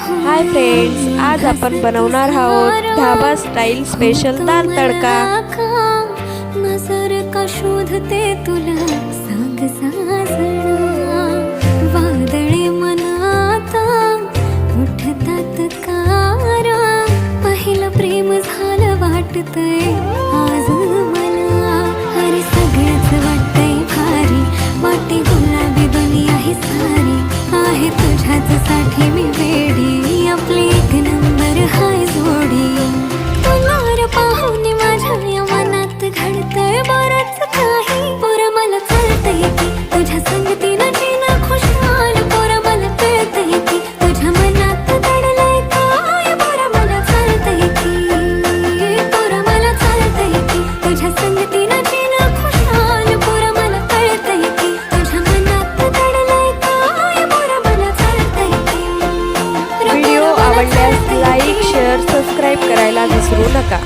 Hi friends, आज आपण बनवणार आहोत ढाबा स्टाईल स्पेशल दाल तडका। नजर का शोधते तुला सांग साजणा, वादळे मनात उठतात कारा, पहिलं प्रेम झालं वाटतंय आज मला, अरे सगळंच वाटतंय भारी, वाटे गुलाबी दुनिया ही सारी, आहे तुझ्याच साठी मी वेडी, आपली एक नंबर हाय जोडी, तुला पाहून माझ्या या मनात घडतंय बरंच काही, पोरं मला कळतंय की तुझ्या संगतीनं जीणं खुशाल, पोरं मला कळतंय की तुझ्या मनात दडलंय काय, पोरं मला कळतंय की, पोरं मला कळतंय की तुझ्या संगतीनं जीणं खुशाल, पोरं मला कळतंय की तुझ्या मनात दडलंय काय, पोरं मला कळतंय की। व्हिडिओ आवडल्यास लाईक, शेअर, सबस्क्राईब करायला विसरू नका।